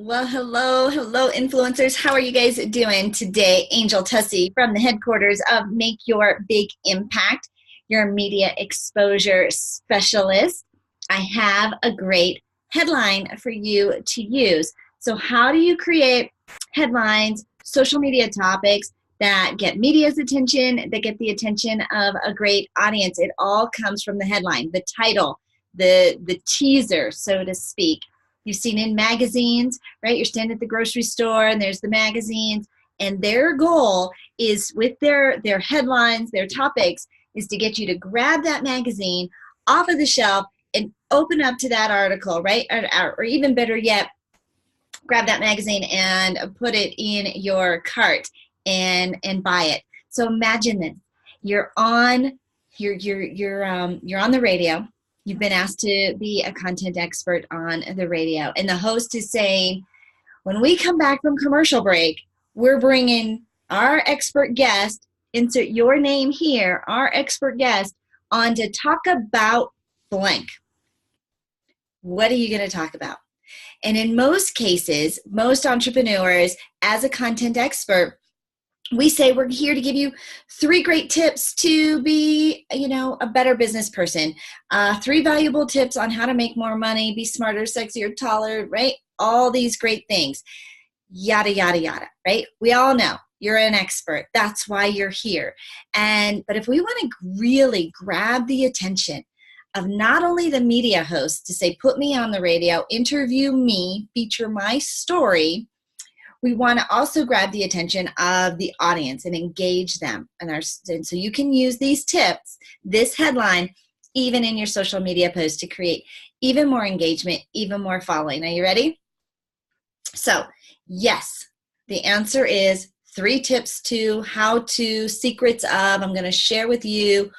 Well, hello, influencers. How are you guys doing today? Angel Tussey from the headquarters of Make Your Big Impact, your media exposure specialist. I have a great headline for you to use. So, how do you create headlines, social media topics that get media's attention, that get the attention of a great audience? It all comes from the headline, the title, the teaser, so to speak. You've seen in magazines, right? You're standing at the grocery store and there's the magazines, and their goal is with their headlines, their topics, is to get you to grab that magazine off of the shelf and open up to that article, right? Or even better yet, grab that magazine and put it in your cart and buy it. So imagine this: you're on you're on the radio. You've been asked to be a content expert on the radio, and the host is saying, when we come back from commercial break, we're bringing our expert guest, insert your name here, our expert guest, on to talk about blank. What are you going to talk about? And in most cases, most entrepreneurs, as a content expert, we say we're here to give you 3 great tips to be, a better business person. 3 valuable tips on how to make more money, be smarter, sexier, taller, right? All these great things. Yada, yada, yada, right? We all know you're an expert. That's why you're here. But if we want to really grab the attention of not only the media host to say, put me on the radio, interview me, feature my story, we want to also grab the attention of the audience and engage them. And so you can use these tips, this headline, even in your social media posts to create even more engagement, even more following. Are you ready? So yes, the answer is 3 tips to how to, secrets of, I'm going to share with you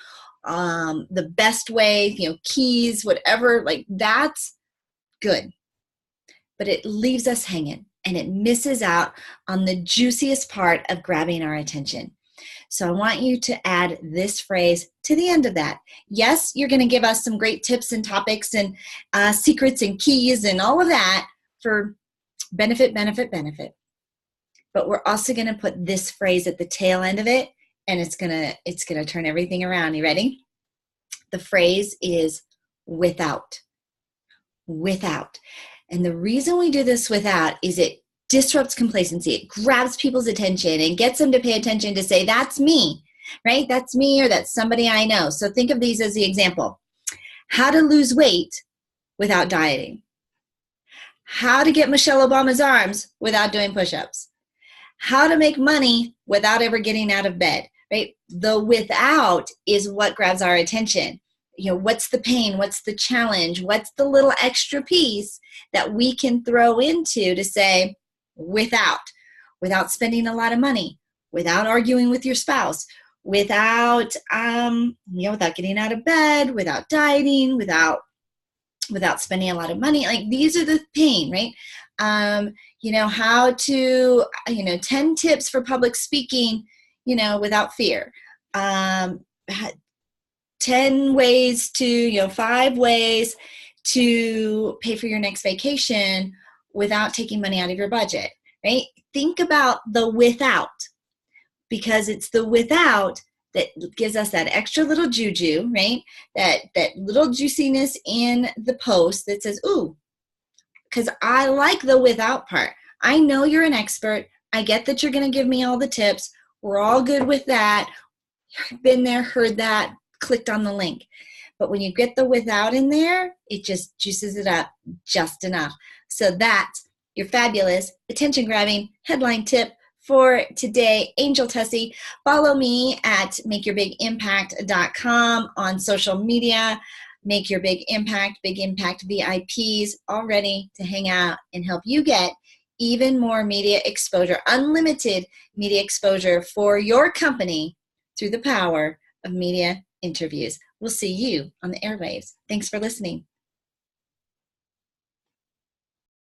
the best way, keys, whatever, like that's good. But it leaves us hanging. And it misses out on the juiciest part of grabbing our attention. So I want you to add this phrase to the end of that. Yes, you're going to give us some great tips and topics and secrets and keys and all of that for benefit. But we're also going to put this phrase at the tail end of it, and it's going to turn everything around. You ready? The phrase is without. Without. And the reason we do this without is it disrupts complacency. It grabs people's attention and gets them to pay attention to say, that's me, right? That's me, or that's somebody I know. So think of these as the example. How to lose weight without dieting. How to get Michelle Obama's arms without doing push-ups. How to make money without ever getting out of bed, right? The without is what grabs our attention. What's the pain? What's the challenge? What's the little extra piece that we can throw into to say without spending a lot of money, without arguing with your spouse, without getting out of bed, without dieting, without spending a lot of money. Like these are the pain, right? How to, 10 tips for public speaking, without fear. 10 ways to, 5 ways to pay for your next vacation without taking money out of your budget, right? Think about the without, because it's the without that gives us that extra little juju, right? That little juiciness in the post that says, ooh, because I like the without part. I know you're an expert. I get that you're going to give me all the tips. We're all good with that. Been there, heard that, clicked on the link. But when you get the without in there, it just juices it up just enough. So that's your fabulous attention-grabbing headline tip for today. Angel Tussey. Follow me at makeyourbigImpact.com on social media. Make Your Big Impact VIPs, all ready to hang out and help you get even more media exposure, unlimited media exposure for your company through the power of media interviews. We'll see you on the airwaves. Thanks for listening.